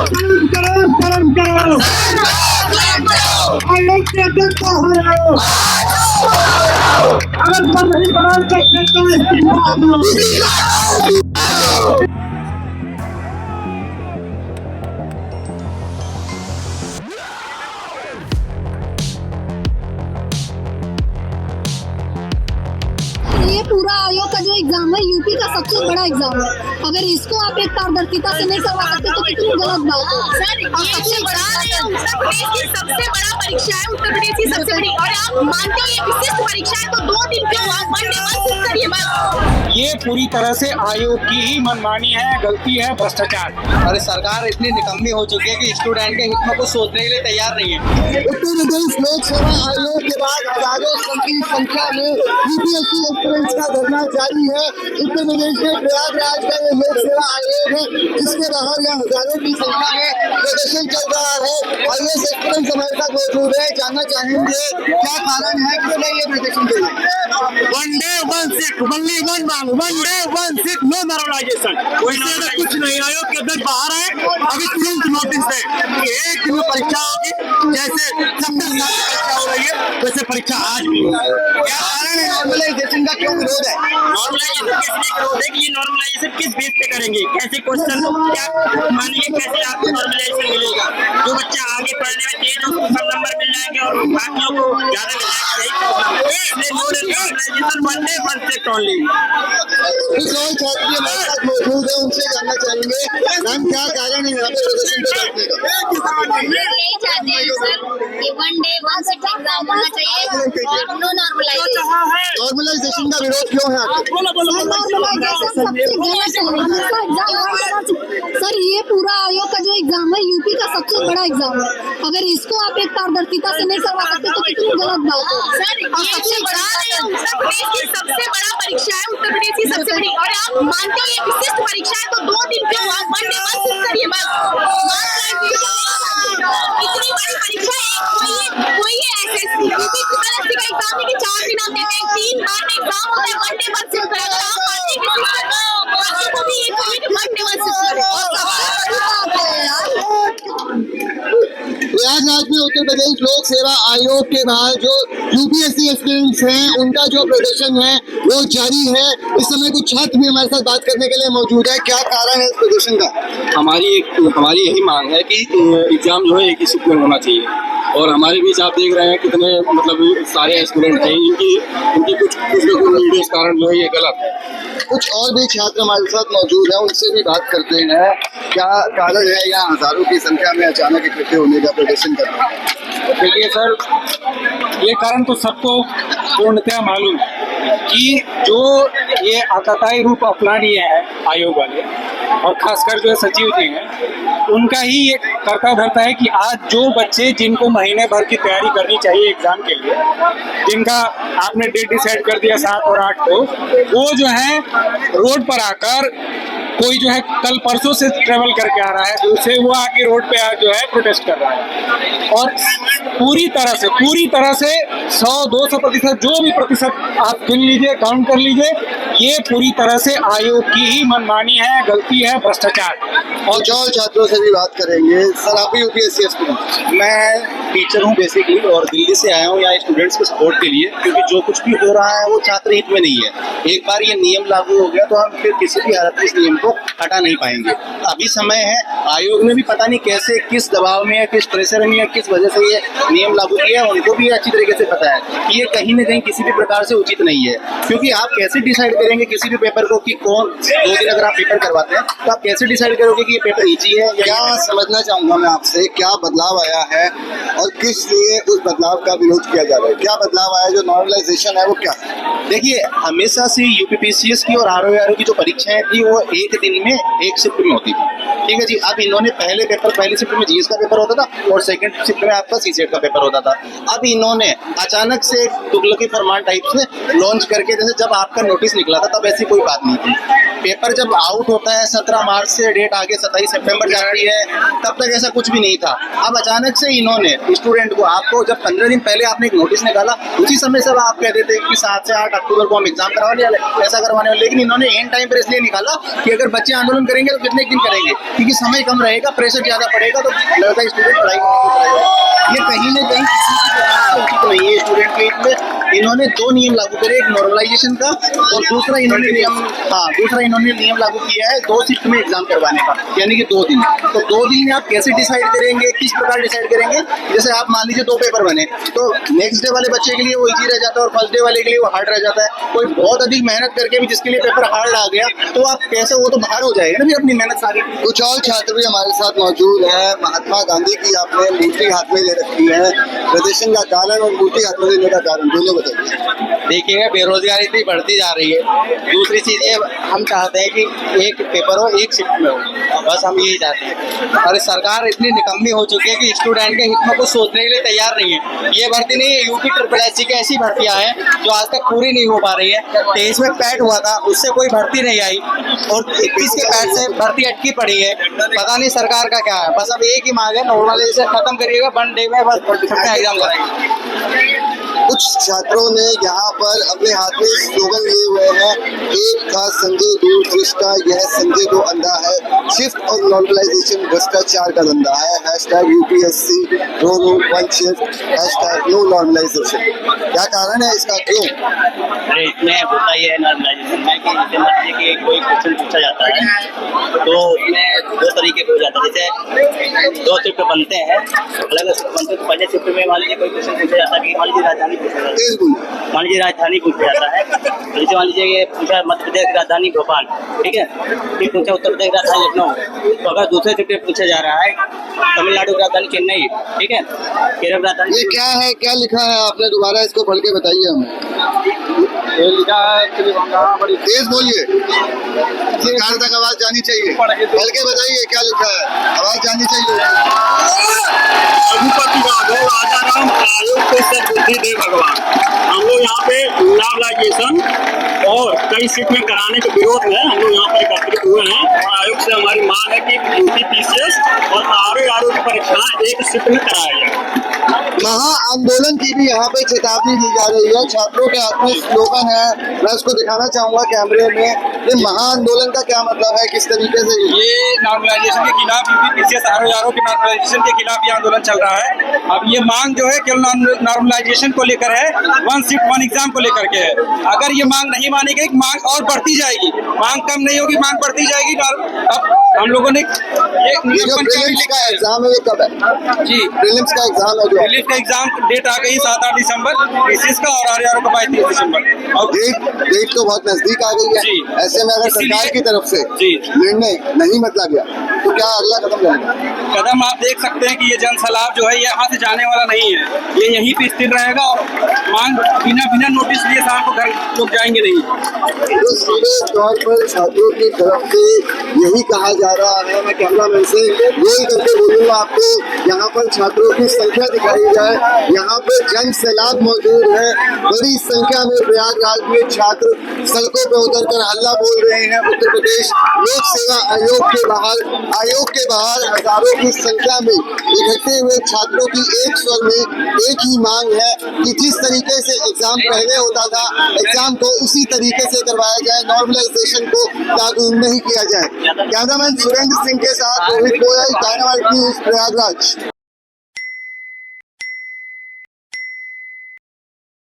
कर्म करो आयोग के अध्यक्ष को हटाओ। अगर तुम नहीं बना सकते तो इस्तीफा दो। ये पूरा आयोग का जो एग्जाम है यूपी का सबसे बड़ा एग्जाम है। अगर इसको आप एक पारदर्शिता से नहीं करवा सकते तो कितनी गलत बात है। सर ये सबसे बड़ा परीक्षा है, उत्तर प्रदेश की सबसे बड़ी, और आप मानते हैं ये विशिष्ट परीक्षा है तो 2 दिन क्यों आप बंद करिए बस। ये पूरी तरह से आयोग की ही मनमानी है, गलती है, भ्रष्टाचार। अरे सरकार इतनी निकम्मी हो चुकी है कि स्टूडेंट के हित में कुछ सोचने के लिए तैयार नहीं है। उत्तर प्रदेश लोक सेवा आयोग के बाद हजारों की संख्या में यूपीएससी एस्पिरेंट्स का धरना जारी है। उत्तर प्रदेश में प्रयागराज का ये लोक सेवा आयोग है, इसके बाहर यहाँ हजारों की संख्या में प्रदर्शन चल रहा है। आईएएस एस्पिरेंट्स हमारे साथ मौजूद है, जानना चाहेंगे क्या कारण है किस लिए ये प्रदर्शन चल रहा है। One day one seat, only one मांग, one day one seat, no normalisation. वैसे तो कुछ नहीं, आयोग के अंदर बाहर है, अभी तुरंत नोटिस है कि एक दिन में परीक्षा होगी, जैसे 26 साल परीक्षा हो रही है वैसे परीक्षा आज भी होगी। क्या कारण है नॉर्मलाइजेशन का, क्यों विरोध है? नॉर्मलाइजेशन किस लिए विरोध है कि ये नॉर्मलाइजेशन किस बेस पे करेंगे, कैसे क्वेश्चन, क्या मानिए कैसे आपको नॉर्मलाइजेशन मिलेगा। जो बच्चा आगे पढ़ने में तेज है उसको कम नंबर मिल जाएंगे और बाकियों को ज्यादा मिल जाएंगे। Normalisation one day one seat only. कुछ और छात्र हमारे साथ मौजूद है, उनसे जानना चाहेंगे मैम क्या कारण है यहाँ पे प्रदर्शन पे बैठने का। यही चाहते हैं सर कि 1 डे 1 सीट एग्जाम होना चाहिए और नो नॉर्मलाइजेशन। नॉर्मलाइजेशन का विरोध क्यों है आपको? सर ये पूरा आयोग का जो एग्जाम है यूपी का सबसे बड़ा एग्जाम है। अगर इसको आप एक पारदर्शिता से नहीं करवा सकते तो कितनी गलत बात है। सर ये उत्तर प्रदेश की सबसे बड़ा परीक्षा है, उत्तर प्रदेश की सबसे बड़ी, और आप मानते हैं ये विशिष्ट परीक्षा है तो 2 दिन क्यों आप बंद करिए बस। इतनी बड़ी परीक्षा है, कोई एसएससी यूपीएससी का एग्जाम है कि 4 दिन आप देते हैं, 3 बार एग्जाम होता है, 1 डे बस सिर्फ करेगा। आप मानते हैं किसी को भी ये कोई 1 डे बस प्रयागराज में उत्तर प्रदेश लोक सेवा आयोग के बाहर जो यूपीएससी एस्पिरेंट्स हैं उनका जो प्रदर्शन है वो जारी है। इस समय कुछ छात्र भी हमारे साथ बात करने के लिए मौजूद है, क्या कारण है इस प्रदर्शन का? हमारी यही मांग है कि एग्जाम जो है एक ही शिफ्ट में होना चाहिए, और हमारे बीच आप देख रहे हैं कितने मतलब सारे स्टूडेंट हैं, इनकी कुछ वीडियो कारण जो है ये गलत है। कुछ और भी छात्र हमारे साथ मौजूद हैं, उनसे भी बात करते हैं क्या कारण है यहाँ हजारों की संख्या में अचानक इकट्ठे होने का, प्रदर्शन करना। देखिए सर, ये कारण तो सबको पूर्णतः मालूम है कि जो ये आतताई रूप अपना लिए हैं आयोग वाले, और खासकर जो सचिव जी हैं, उनका ही ये करता धरता है कि आज जो बच्चे जिनको महीने भर की तैयारी करनी चाहिए एग्जाम के लिए, जिनका आपने डेट डिसाइड कर दिया 7 और 8 को, वो जो है रोड पर आकर, कोई जो है कल परसों से ट्रेवल करके आ रहा है, तो उसे वो आके रोड पे जो है प्रोटेस्ट कर रहा है। और पूरी तरह से 100-200% जो भी प्रतिशत आप गिन लीजिए, काउंट कर लीजिए, ये पूरी तरह से आयोग की ही मनमानी है, गलती है, भ्रष्टाचार। और जो छात्रों से भी बात करेंगे। सर आप भी यूपीएससी एस्पिरेंट? मैं टीचर हूँ बेसिकली, और दिल्ली से आया हूँ यहाँ स्टूडेंट्स के सपोर्ट के लिए, क्योंकि जो कुछ भी हो रहा है वो छात्र हित में नहीं है। एक बार ये नियम लागू हो गया तो हम फिर किसी भी हालत में इस नियम को हटा नहीं पाएंगे। अभी समय है, आयोग ने भी पता नहीं कैसे, किस दबाव में या किस प्रेशर में या किस वजह से ये नियम लागू किया है, उनको भी अच्छी तरीके से पता है कि ये कहीं न कहीं किसी भी प्रकार से उचित नहीं है। क्योंकि आप कैसे डिसाइड करेंगे किसी भी पेपर को कि कौन 2 दिन अगर आप पेपर करवाते हैं तो आप कैसे डिसाइड करोगे कि ये पेपर इजी है? क्या समझना चाहूंगा मैं आपसे, क्या बदलाव आया है और किस लिए उस बदलाव का विरोध किया जा रहा है? क्या बदलाव आया, जो नॉर्मलाइजेशन है वो क्या है? देखिए, हमेशा से यूपीपीसीएस की और आरओआरओ की जो परीक्षाएं थी वो एक दिन में एक शिफ्ट में होती थी, ठीक है जी। अब इन्होंने पहली शिफ्ट में जीएस का पेपर होता था और सेकंड शिफ्ट में आपका सीसेट का पेपर होता था। अब इन्होंने अचानक से तुगलकी फरमान टाइप से लॉन्च करके, जैसे जब आपका नोटिस निकला था तब ऐसी कोई बात नहीं थी, पेपर जब आउट होता है 17 मार्च से डेट आगे 27 सितंबर जाती है, तब तक ऐसा कुछ भी नहीं था। अब अचानक से इन्होंने स्टूडेंट को, आपको जब 15 दिन पहले आपने एक नोटिस निकाला, उसी समय से आप कहते थे कि 7 से 8 अक्टूबर को हम एग्जाम करवाने वाले, ऐसा करवाने वाले। लेकिन इन्होंने एंड टाइम पर इसलिए निकाला कि अगर बच्चे आंदोलन करेंगे तो कितने दिन करेंगे, क्योंकि समय कम रहेगा, प्रेशर ज्यादा पड़ेगा, तो लगता है स्टूडेंट पढ़ाई ये कहीं ना कहीं उचित नहीं है। स्टूडेंट के हित में इन्होंने 2 नियम लागू करे, एक नॉर्मलाइजेशन का और दूसरा इन्होंने नियम लागू किया है 2 शिफ्ट में एग्जाम करवाने का, यानी कि 2 दिन। तो 2 दिन में आप कैसे डिसाइड करेंगे, किस प्रकार डिसाइड करेंगे? जैसे आप मान लीजिए 2 पेपर बने, तो नेक्स्ट डे वाले बच्चे के लिए वो इजी रह जाता है और फर्स्ट डे वाले के लिए वो हार्ड रह जाता है। कोई बहुत अधिक मेहनत करके भी जिसके लिए पेपर हार्ड आ गया, तो आप कैसे, वो तो बाहर हो जाएगा ना फिर अपनी मेहनत सारी। कुछ और छात्र भी हमारे साथ मौजूद है। महात्मा गांधी की आपने मूर्ति हाथ में ले रखी है, प्रदर्शन का कारण और मूर्ति हाथ में लेने का कारण दोनों बताइए। देखिए, बेरोजगारी इतनी बढ़ती जा रही है। दूसरी चीज ये, हम चाहते हैं कि एक पेपर हो, एक शिफ्ट में हो, बस हम यही चाहते हैं। और सरकार इतनी निकम्मी हो चुकी है कि स्टूडेंट के हित में कुछ सोचने के लिए तैयार नहीं है। ये भर्ती नहीं है, यूपी SSC की ऐसी भर्तियां हैं जो आज तक पूरी नहीं हो पा रही है। 23 में पैट हुआ था, उससे कोई भर्ती नहीं आई, और 21 के पैट से भर्ती अटकी पड़ी है। पता नहीं सरकार का क्या है। बस अब एक ही मांग है, नॉर्मलाइजेशन खत्म करिएगा, 1 डे में बस एग्जाम कराएंगे। कुछ छात्रों ने यहाँ पर अपने हाथ में स्लोगन लिए हुए हैं, एक था संजय दूरदृष्टा, यह संजय को अंधा है, शिफ्ट और नॉर्मलाइजेशन भ्रष्टाचार का धंधा है, #UPSC दोनों 1 शिफ्ट, #नो नॉर्मलाइजेशन। क्या कारण है इसका, क्यों? अरे इसमें होता ही है नॉर्मलाइजेशन में कि जैसे मान लीजिए कि कोई क्वेश्चन पूछा जाता है तो उसमें 2 तरीके से हो जाता है। जैसे 2 शिफ्ट बनते हैं, अलग अलग शिफ्ट बनते हैं। तो पहले शिफ्ट में मान लीजिए कोई क्वेश्चन पूछा जाता है कि मान लीजिए राजधानी पूछा जाता है, मान लीजिए राजधानी पूछा जाता है, जैसे मान लीजिए ये पूछा मध्य प्रदेश की राजधानी भोपाल, ठीक है, फिर पूछा उत्तर प्रदेश की राजधानी लखनऊ। तो अगर दूसरे शिफ्ट में पूछा जा रहा है तमिलनाडु की राजधानी चेन्नई, ठीक है, केरल राजधानी, ये क्या है, क्या लिखा है आपने, दोबारा इसको पढ़ के बताइए हमें। ये लिखा है, तेज बोलिए, सरकार तक आवाज जानी चाहिए, पढ़ के बताइए क्या लिखा है, आवाज जानी चाहिए। रघुपति राघव राजाराम आयोग को सद्बुद्धि दे भगवान। हम लोग यहाँ पे नॉर्मलाइजेशन और कई शिफ्ट में कराने के विरोध में हम लोग यहाँ पर एकत्रित हुए हैं, और आयोग से हमारी मांग है कि UPPCS और RO की परीक्षाएं एक शिफ्ट में कराया जाए। महा आंदोलन की भी यहाँ पे चेतावनी दी जा रही है। छात्रों के हाथ में स्लोगन है, मैं उसको दिखाना चाहूंगा कैमरे में। ये महा आंदोलन का क्या मतलब है, किस तरीके से? ये नॉर्मलाइजेशन के खिलाफ, UPPCS RO के नॉर्मलाइजेशन के खिलाफ ये आंदोलन चल रहा है। अब ये मांग जो है केवल नॉर्मलाइजेशन को लेकर है, 1 शिफ्ट 1 एग्जाम को लेकर के है। अगर ये मांग नहीं मानी गई, मांग और बढ़ती जाएगी, मांग कम नहीं होगी, मांग बढ़ती जाएगी। अब हम लोगों ने ये प्रीलिम्स का एग्जाम है, ये कब है? जी, प्रीलिम्स का एग्जाम है, जो प्रीलिम्स का एग्जाम डेट आ गई 7-8 दिसंबर, PCS का, और RO का 22 दिसंबर। और डेट तो बहुत नजदीक आ गई है। जी। ऐसे में अगर सरकार की तरफ से जी निर्णय नहीं बदला गया तो क्या अगला कदम रहेगा? कदम आप देख सकते हैं कि ये जन सलाब जो है ये यहाँ से जाने वाला नहीं है, ये यहीं पे स्थिर रहेगा, और मांग बिना नोटिस लिए शाम को घर लोग जाएंगे नहीं। तो सीधे तौर पर छात्रों की तरफ से यही कहा जा रहा है। मैं कैमरामैन से रोल करके बोलूंगा आपको, यहाँ पर छात्रों की संख्या दिखाई जाए। यहाँ पे जन सैलाब मौजूद है, बड़ी संख्या में प्रयागराज में छात्र सड़कों पर उतरकर हल्ला बोल रहे हैं। उत्तर प्रदेश लोक सेवा आयोग के बाहर हजारों की संख्या में इकट्ठे हुए छात्रों की एक स्वर में एक ही मांग है कि जिस तरीके से एग्जाम पहले होता था, एग्जाम को उसी तरीके से करवाया जाए, नॉर्मलाइजेशन को लागू नहीं किया जाए। कैमरामैन सुरेंद्र सिंह के साथ रोहित गोयल, डायनामाइट न्यूज़, प्रयागराज।